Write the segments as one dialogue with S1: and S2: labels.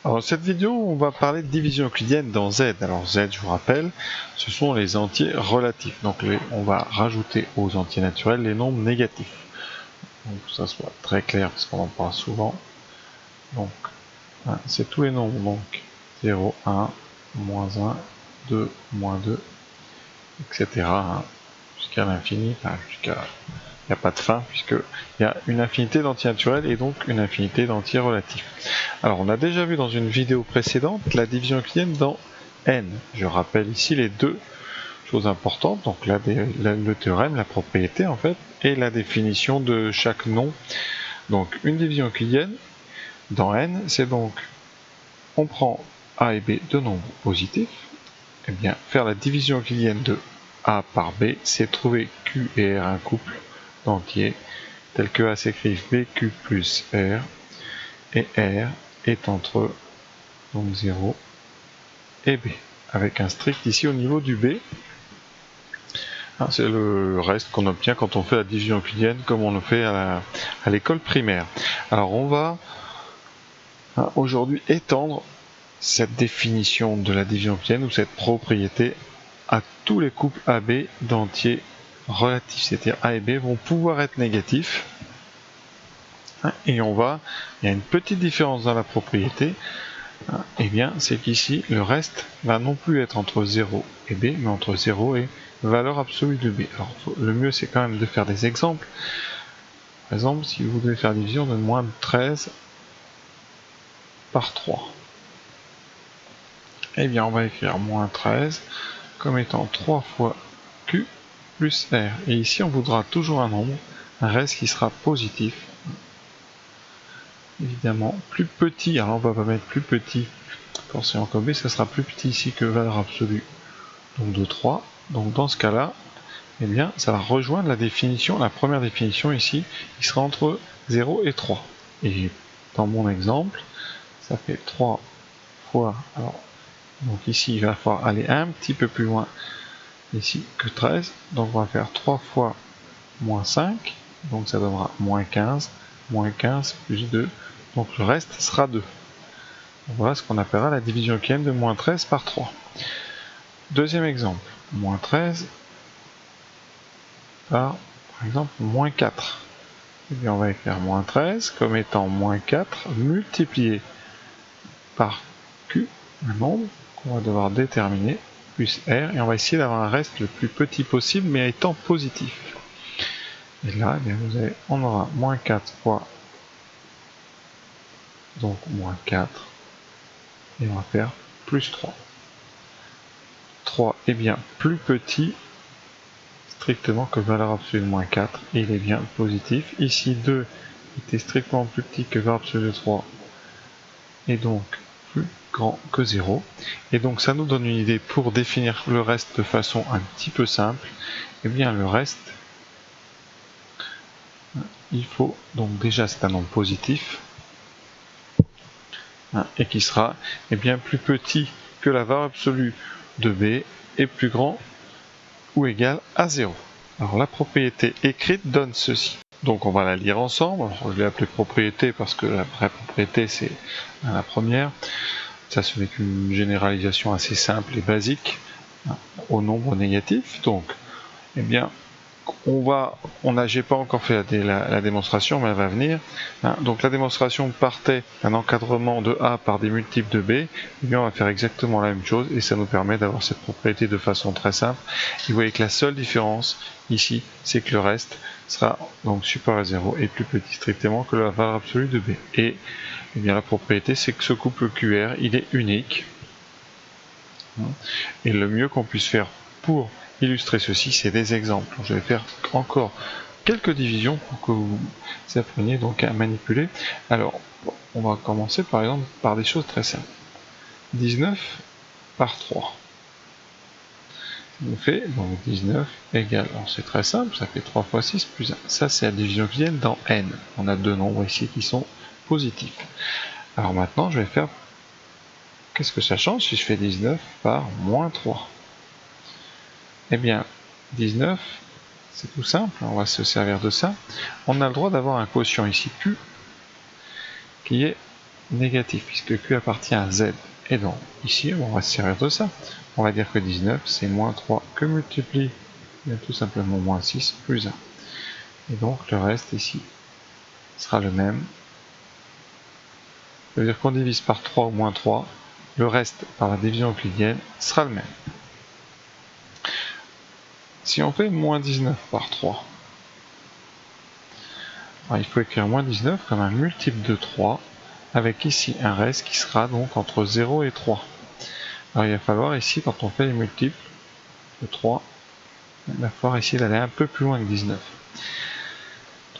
S1: Alors, dans cette vidéo, on va parler de division euclidienne dans Z. Alors Z, je vous rappelle, ce sont les entiers relatifs. Donc on va rajouter aux entiers naturels les nombres négatifs. Donc que ça soit très clair parce qu'on en parle souvent. Donc c'est tous les nombres, donc 0, 1, moins 1, 2, moins 2, etc. Jusqu'à l'infini, jusqu'à... Il n'y a pas de fin, puisqu'il y a une infinité d'entiers naturels et donc une infinité d'entiers relatifs. Alors, on a déjà vu dans une vidéo précédente la division euclidienne dans N. Je rappelle ici les deux choses importantes, donc le théorème, la propriété en fait, et la définition de chaque nom. Donc, une division euclidienne dans N, c'est donc, on prend A et B deux nombres positifs, et bien, faire la division euclidienne de A par B, c'est trouver Q et R un couple d'entiers tel que A s'écrive BQ plus R, et R est entre donc 0 et B, avec un strict ici au niveau du B. C'est le reste qu'on obtient quand on fait la division euclidienne comme on le fait à l'école primaire. Alors on va aujourd'hui étendre cette définition de la division euclidienne ou cette propriété à tous les couples AB d'entiers relatifs, c'est-à-dire A et B vont pouvoir être négatifs. Et il y a une petite différence dans la propriété, et bien c'est qu'ici le reste va non plus être entre 0 et B, mais entre 0 et valeur absolue de B. Alors le mieux c'est quand même de faire des exemples. Par exemple, si vous devez faire division de moins de 13 par 3, et bien on va écrire moins 13 comme étant 3 fois Q plus R. Et ici on voudra toujours un nombre, un reste qui sera positif. Évidemment plus petit, alors on va pas mettre plus petit quand c'est en B, ça sera plus petit ici que valeur absolue, donc de 3. Donc dans ce cas là, eh bien ça va rejoindre la définition, la première définition ici, qui sera entre 0 et 3. Et dans mon exemple, ça fait 3 fois, alors donc ici il va falloir aller un petit peu plus loin ici que 13, donc on va faire 3 fois moins 5, donc ça donnera moins 15 plus 2, donc le reste sera 2. Donc voilà ce qu'on appellera la division euclidienne de moins 13 par 3. Deuxième exemple, moins 13 par exemple moins 4. Et bien on va écrire moins 13 comme étant moins 4 multiplié par Q, un nombre qu'on va devoir déterminer, plus R, et on va essayer d'avoir un reste le plus petit possible mais étant positif. Et là, eh bien, on aura moins 4 fois donc moins 4, et on va faire plus 3. 3 est bien plus petit strictement que valeur absolue de moins 4, et il est bien positif. Ici 2 était strictement plus petit que valeur absolue de 3, et donc plus grand que 0. Et donc ça nous donne une idée pour définir le reste de façon un petit peu simple. Et bien le reste, il faut donc déjà c'est un nombre positif, et qui sera bien plus petit que la valeur absolue de B et plus grand ou égal à 0. Alors la propriété écrite donne ceci. Donc on va la lire ensemble. Alors, je l'ai appelée propriété parce que la vraie propriété c'est la première. Ça ce n'est qu'une généralisation assez simple et basique au nombre négatif. Donc eh bien j'ai pas encore fait la démonstration, mais elle va venir. Donc la démonstration partait d'un encadrement de A par des multiples de B. Et bien on va faire exactement la même chose et ça nous permet d'avoir cette propriété de façon très simple. Et vous voyez que la seule différence ici, c'est que le reste sera donc supérieur à 0 et plus petit strictement que la valeur absolue de B. Et eh bien la propriété, c'est que ce couple QR, il est unique. Et le mieux qu'on puisse faire pour illustrer ceci, c'est des exemples. Je vais faire encore quelques divisions pour que vous appreniez donc à manipuler. Alors, on va commencer par exemple par des choses très simples. 19 par 3. Ça nous fait donc 19 égale, alors c'est très simple, ça fait 3 fois 6 plus 1. Ça c'est la division euclidienne dans N. On a deux nombres ici qui sont positifs. Alors maintenant, je vais faire... Qu'est-ce que ça change si je fais 19 par moins 3? Eh bien, 19, c'est tout simple, on va se servir de ça. On a le droit d'avoir un quotient ici Q, qui est négatif, puisque Q appartient à Z. Et donc, ici, on va se servir de ça. On va dire que 19, c'est moins 3 que multiplie, tout simplement moins 6 plus 1. Et donc, le reste ici sera le même. Ça veut dire qu'on divise par 3 ou moins 3, le reste par la division euclidienne sera le même. Si on fait moins 19 par 3, alors il faut écrire moins 19 comme un multiple de 3, avec ici un reste qui sera donc entre 0 et 3. Alors il va falloir ici, quand on fait les multiples de 3, il va falloir essayer d'aller un peu plus loin que 19.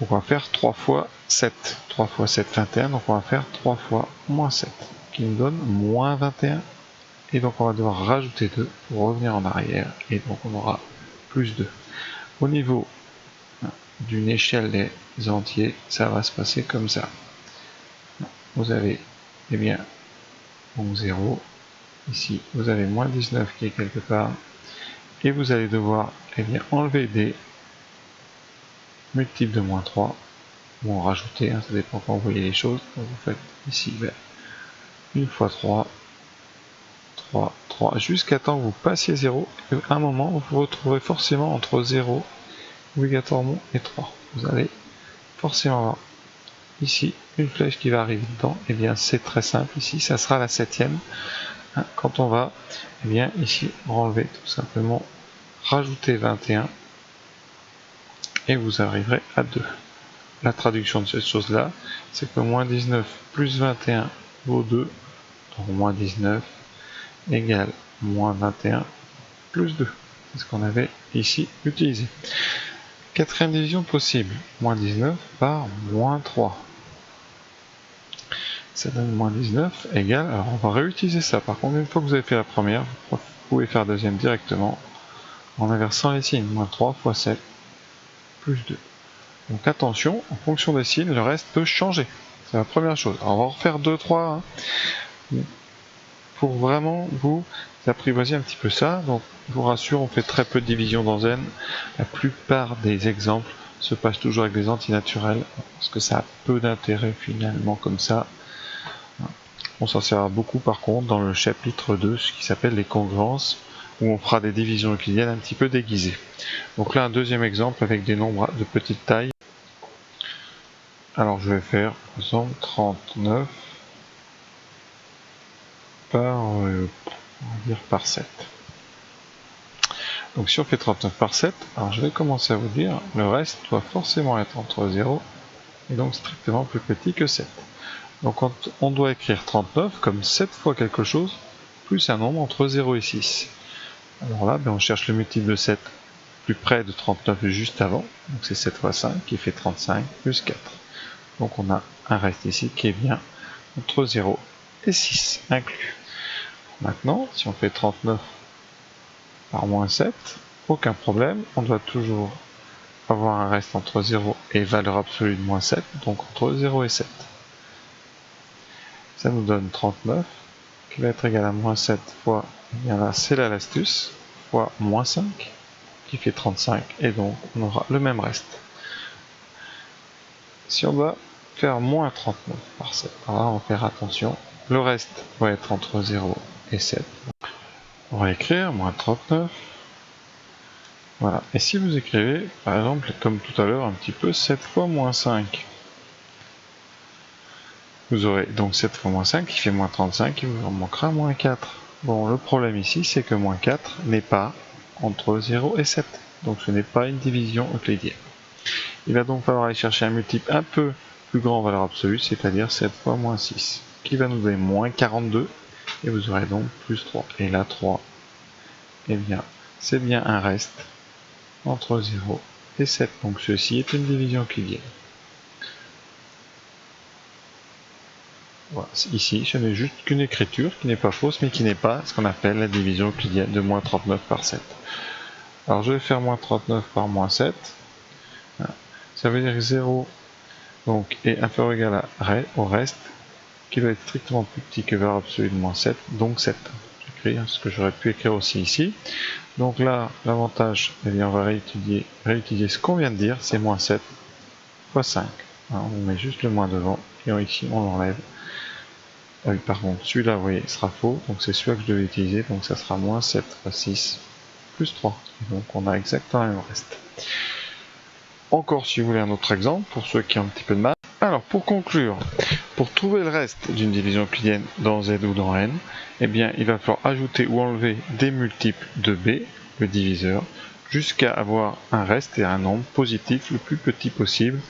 S1: Donc on va faire 3 fois 7. 3 fois 7, 21, donc on va faire 3 fois moins 7, qui nous donne moins 21. Et donc on va devoir rajouter 2 pour revenir en arrière, et donc on aura plus 2. Au niveau d'une échelle des entiers, ça va se passer comme ça. Vous avez, eh bien, donc 0. Ici, vous avez moins 19 qui est quelque part. Et vous allez devoir, eh bien, enlever des multiples de moins 3. Ou en rajouter, ça dépend quand vous voyez les choses. Donc vous faites ici, ben, 1 fois 3, 3, 3, jusqu'à temps que vous passiez 0. Et à un moment, vous vous retrouverez forcément entre 0, obligatoirement, et 3. Vous allez forcément avoir ici une flèche qui va arriver dedans. Et bien, c'est très simple. Ici, ça sera la 7e. Quand on va, eh bien, ici, enlever tout simplement, rajouter 21. Et vous arriverez à 2. La traduction de cette chose-là, c'est que moins 19 plus 21 vaut 2. Donc moins 19 égale moins 21 plus 2. C'est ce qu'on avait ici utilisé. Quatrième division possible, moins 19 par moins 3. Ça donne moins 19 égale, alors on va réutiliser ça. Par contre, une fois que vous avez fait la première, vous pouvez faire la deuxième directement en inversant les signes. Moins 3 fois 7 plus 2. Donc attention, en fonction des signes, le reste peut changer. C'est la première chose. Alors on va refaire 2, 3 pour vraiment vous apprivoiser un petit peu ça. Donc je vous rassure, on fait très peu de division dans Zen. La plupart des exemples se passent toujours avec des antinaturels, parce que ça a peu d'intérêt finalement comme ça. On s'en servira beaucoup par contre dans le chapitre 2, ce qui s'appelle les congruences, où on fera des divisions euclidiennes un petit peu déguisées. Donc là un deuxième exemple avec des nombres de petite taille. Alors je vais faire par exemple 39 par, on va dire par 7. Donc si on fait 39 par 7, alors je vais commencer à vous dire, le reste doit forcément être entre 0 et donc strictement plus petit que 7. Donc on doit écrire 39 comme 7 fois quelque chose, plus un nombre entre 0 et 6. Alors là, on cherche le multiple de 7 plus près de 39 juste avant, donc c'est 7 fois 5 qui fait 35 plus 4. Donc on a un reste ici qui est bien entre 0 et 6 inclus. Maintenant, si on fait 39 par moins 7, aucun problème, on doit toujours avoir un reste entre 0 et valeur absolue de moins 7, donc entre 0 et 7. Ça nous donne 39, qui va être égal à moins 7 fois, eh bien là c'est là l'astuce, fois moins 5, qui fait 35, et donc on aura le même reste. Si on doit faire moins 39 par 7, alors là on va faire attention, le reste va être entre 0 et 7. On va écrire moins 39. Voilà. Et si vous écrivez, par exemple, comme tout à l'heure, un petit peu 7 fois moins 5, vous aurez donc 7 fois moins 5 qui fait moins 35, et vous en manquera moins 4. Bon, le problème ici, c'est que moins 4 n'est pas entre 0 et 7. Donc ce n'est pas une division euclidienne. Il va donc falloir aller chercher un multiple un peu plus grand en valeur absolue, c'est-à-dire 7 fois moins 6, qui va nous donner moins 42, et vous aurez donc plus 3. Et là, 3, eh bien, c'est bien un reste entre 0 et 7. Donc ceci est une division euclidienne. Voilà. Ici, ce n'est juste qu'une écriture qui n'est pas fausse, mais qui n'est pas ce qu'on appelle la division euclidienne de moins 39 par 7. Alors je vais faire moins 39 par moins 7. Ça veut dire que 0 donc, est inférieur ou égal au reste, qui doit être strictement plus petit que valeur absolue de moins 7, donc 7. J'écris ce que j'aurais pu écrire aussi ici. Donc là, l'avantage, eh bien, on va réutiliser ce qu'on vient de dire, c'est moins 7 fois 5. Alors, on met juste le moins devant, et ici on l'enlève. Ah oui, par contre, celui-là, vous voyez, sera faux, donc c'est celui-là que je devais utiliser, donc ça sera moins 7 fois 6 plus 3. Et donc on a exactement le même reste. Encore si vous voulez un autre exemple, pour ceux qui ont un petit peu de maths. Alors pour conclure, pour trouver le reste d'une division euclidienne dans Z ou dans N, eh bien il va falloir ajouter ou enlever des multiples de B, le diviseur, jusqu'à avoir un reste et un nombre positif le plus petit possible,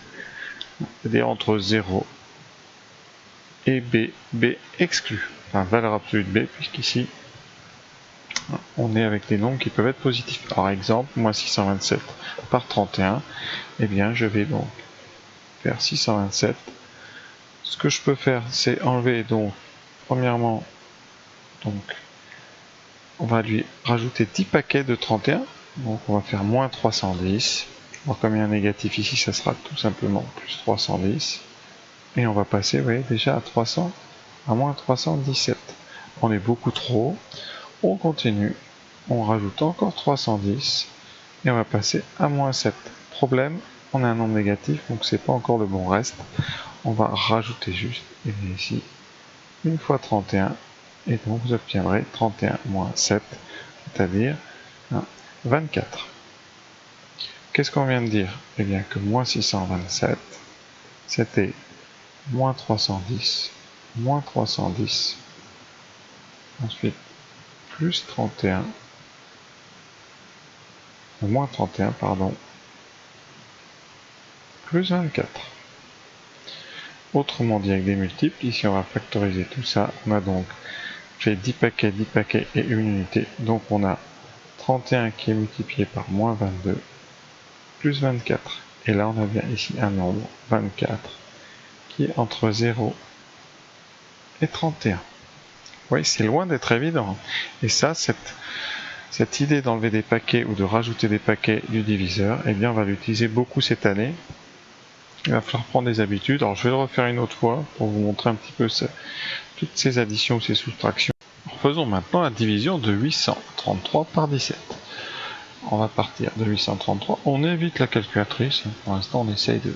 S1: c'est-à-dire entre 0 et B exclu, enfin valeur absolue de B, puisqu'ici on est avec des nombres qui peuvent être positifs. Par exemple, moins 627 par 31, eh bien je vais donc faire 627. Ce que je peux faire, c'est enlever donc, premièrement, donc on va lui rajouter 10 paquets de 31, donc on va faire moins 310. Alors comme il y a un négatif ici, ça sera tout simplement plus 310. Et on va passer, vous voyez, déjà à moins 317. On est beaucoup trop haut. On continue, on rajoute encore 310 et on va passer à moins 7. Problème, on a un nombre négatif, donc c'est pas encore le bon reste. On va rajouter juste, et ici, une fois 31, et donc vous obtiendrez 31 moins 7, c'est-à-dire 24. Qu'est-ce qu'on vient de dire? Eh bien que moins 627, c'était moins 310, ensuite plus 31, moins 31, pardon, plus 24. Autrement dit, avec des multiples, ici on va factoriser tout ça, on a donc fait 10 paquets et une unité, donc on a 31 qui est multiplié par moins 22, plus 24. Et là on a bien ici un nombre, 24, qui est entre 0 et 31. Oui, c'est loin d'être évident. Et ça, cette idée d'enlever des paquets ou de rajouter des paquets du diviseur, eh bien on va l'utiliser beaucoup cette année. Il va falloir prendre des habitudes. Alors je vais le refaire une autre fois pour vous montrer un petit peu toutes ces additions, ces soustractions. Alors, faisons maintenant la division de 833 par 17. On va partir de 833. On évite la calculatrice. Pour l'instant, on essaye de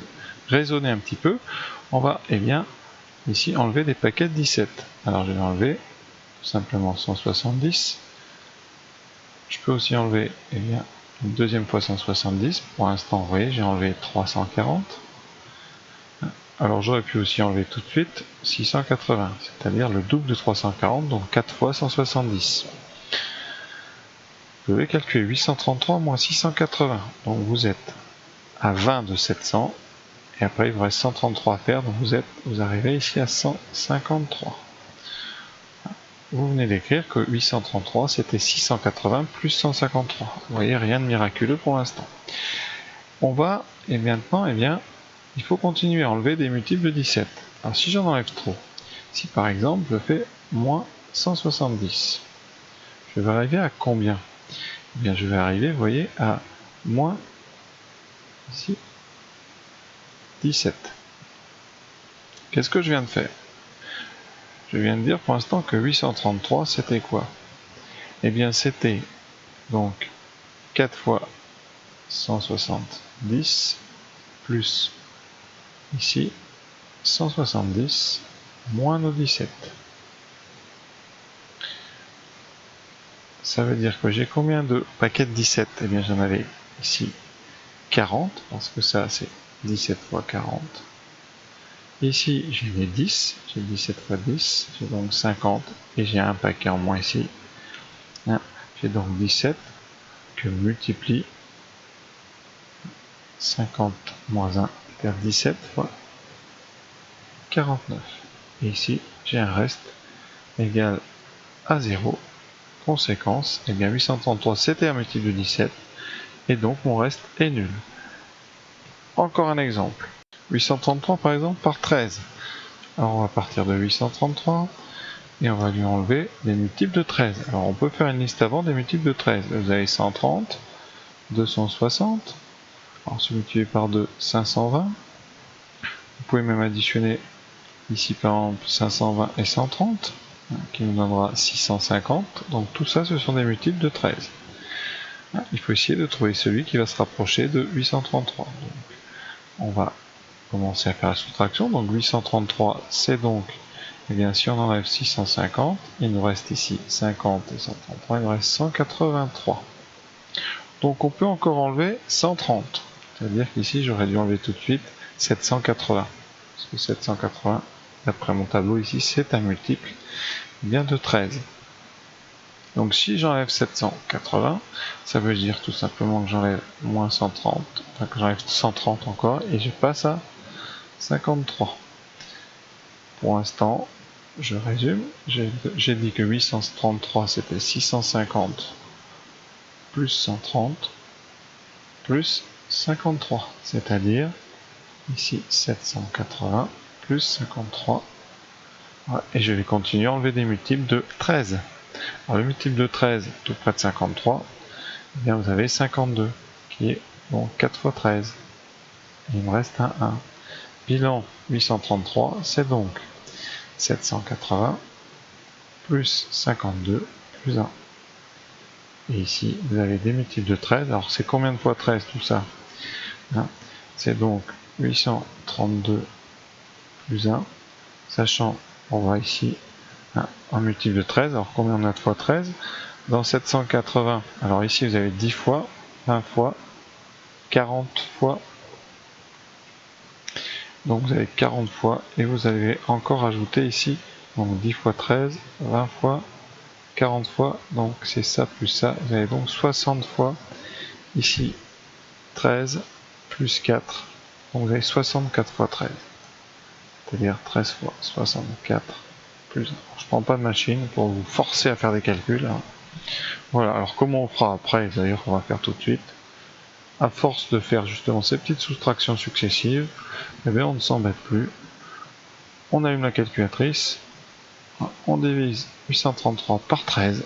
S1: raisonner un petit peu. On va, eh bien, ici enlever des paquets de 17. Alors je vais enlever tout simplement 170. Je peux aussi enlever, eh bien, une deuxième fois 170. Pour l'instant, vous voyez, j'ai enlevé 340. Alors j'aurais pu aussi enlever tout de suite 680, c'est-à-dire le double de 340, donc 4 fois 170. Vous devez calculer 833 moins 680, donc vous êtes à 20 de 700, et après il vous reste 133 à faire, donc vous arrivez ici à 153. Vous venez d'écrire que 833 c'était 680 plus 153. Vous voyez, rien de miraculeux pour l'instant. On va, et maintenant, eh bien, il faut continuer à enlever des multiples de 17. Alors si j'en enlève trop, si par exemple je fais moins 170, je vais arriver à combien? Eh bien je vais arriver, vous voyez, à moins ici 17. Qu'est-ce que je viens de faire? Je viens de dire pour l'instant que 833 c'était quoi? Eh bien c'était donc 4 fois 170 plus ici 170 moins nos 17. Ça veut dire que j'ai combien de paquets de 17? Eh bien j'en avais ici 40, parce que ça c'est 17 fois 40. Ici j'ai les 10, j'ai 17 fois 10, j'ai donc 50, et j'ai un paquet en moins ici. J'ai donc 17 que multiplie 50 moins 1 égale 17 fois 49. Et ici j'ai un reste égal à 0. Conséquence, eh bien 833 c'était un multiple de 17, et donc mon reste est nul. Encore un exemple. 833 par exemple par 13. Alors on va partir de 833 et on va lui enlever des multiples de 13. Alors on peut faire une liste avant des multiples de 13. Vous avez 130, 260, alors c'est multiplié par 2, 520. Vous pouvez même additionner ici par exemple 520 et 130, qui nous donnera 650. Donc tout ça ce sont des multiples de 13. Il faut essayer de trouver celui qui va se rapprocher de 833. Donc, on va commencer à faire la soustraction. Donc 833 c'est donc Et bien si on enlève 650, il nous reste ici 50 et 133, il nous reste 183. Donc on peut encore enlever 130. C'est-à-dire qu'ici j'aurais dû enlever tout de suite 780. Parce que 780, d'après mon tableau ici, c'est un multiple bien de 13. Donc si j'enlève 780, ça veut dire tout simplement que j'enlève moins 130, enfin que j'enlève 130 encore, et je passe à 53. Pour l'instant, je résume, j'ai dit que 833 c'était 650 plus 130 plus 53, c'est-à-dire ici 780 plus 53. Ouais, et je vais continuer à enlever des multiples de 13. Alors le multiple de 13, tout près de 53, eh bien vous avez 52, qui est donc 4 fois 13. Et il me reste un 1. Bilan 833, c'est donc 780 plus 52 plus 1. Et ici, vous avez des multiples de 13. Alors c'est combien de fois 13 tout ça, hein? C'est donc 832 plus 1, sachant, on voit ici, un multiple de 13. Alors combien on a de fois 13 dans 780? Alors ici vous avez 10 fois, 20 fois, 40 fois. Donc vous avez 40 fois et vous avez encore ajouté ici, donc 10 fois 13, 20 fois, 40 fois, donc c'est ça plus ça. Vous avez donc 60 fois ici 13 plus 4. Donc vous avez 64 fois 13. C'est-à-dire 13 fois 64 plus 1. Je ne prends pas de machine pour vous forcer à faire des calculs, hein. Voilà, alors comment on fera après, d'ailleurs on va faire tout de suite. À force de faire justement ces petites soustractions successives, eh bien on ne s'embête plus. On allume la calculatrice, on divise 833 par 13,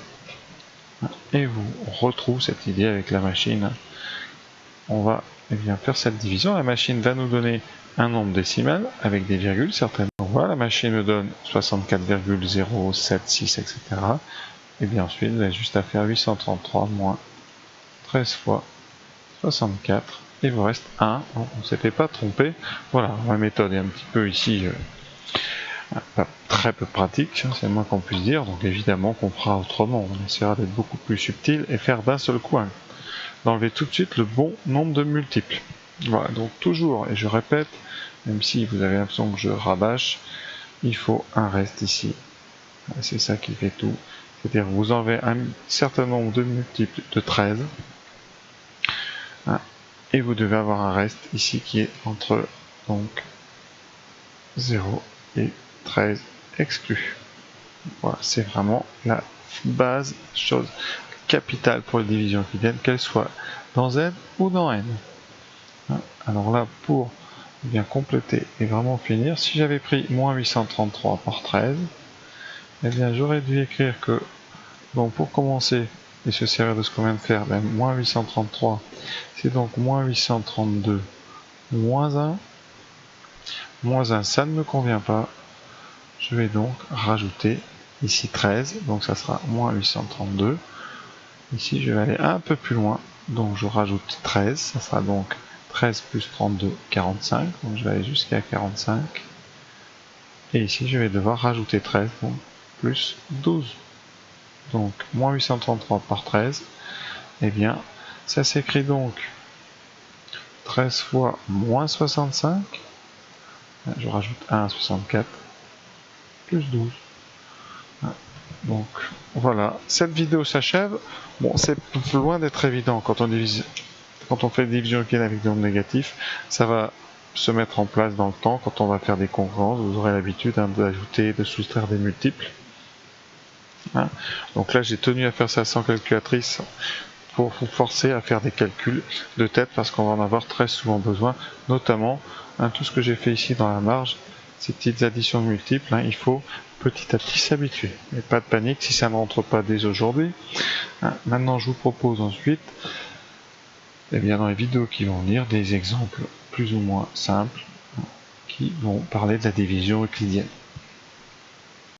S1: et vous retrouve cette idée avec la machine. On va bien faire cette division. La machine va nous donner un nombre décimal avec des virgules certainement. Voilà, la machine me donne 64,076, etc. Et bien ensuite, vous avez juste à faire 833 moins 13 fois 64, et il vous reste 1. On ne s'était pas trompé. Voilà, ma méthode est un petit peu ici très peu pratique, c'est le moins qu'on puisse dire, donc évidemment qu'on fera autrement. On essaiera d'être beaucoup plus subtil et faire d'un seul coup d'enlever tout de suite le bon nombre de multiples. Voilà, donc toujours, et je répète, même si vous avez l'impression que je rabâche, il faut un reste ici. C'est ça qui fait tout. C'est-à-dire vous enlevez un certain nombre de multiples de 13, et vous devez avoir un reste ici qui est entre donc 0 et 13 exclus. Voilà, c'est vraiment la base, chose capitale pour les divisions euclidiennes, qu'elles soient dans Z ou dans N. Alors là, pour bien compléter et vraiment finir, si j'avais pris moins 833 par 13, eh bien j'aurais dû écrire que, donc pour commencer et se servir de ce qu'on vient de faire, ben, moins 833, c'est donc moins 832 moins 1. Moins 1, ça ne me convient pas. Je vais donc rajouter ici 13, donc ça sera moins 832. Ici, je vais aller un peu plus loin, donc je rajoute 13, ça sera donc 13 plus 32, 45, donc je vais aller jusqu'à 45. Et ici, je vais devoir rajouter 13, donc plus 12. Donc, moins 833 par 13, eh bien, ça s'écrit donc 13 fois moins 65, je rajoute 1 à 64, plus 12. Donc voilà, cette vidéo s'achève. Bon, c'est loin d'être évident quand on fait des divisions euclidiennes avec des nombres négatifs. Ça va se mettre en place dans le temps quand on va faire des congruences. Vous aurez l'habitude d'ajouter, de soustraire des multiples. Donc là, j'ai tenu à faire ça sans calculatrice pour vous forcer à faire des calculs de tête parce qu'on va en avoir très souvent besoin, notamment tout ce que j'ai fait ici dans la marge, ces petites additions de multiples, il faut petit à petit s'habituer. Mais pas de panique si ça ne rentre pas dès aujourd'hui. Maintenant, je vous propose ensuite, dans les vidéos qui vont venir, des exemples plus ou moins simples qui vont parler de la division euclidienne.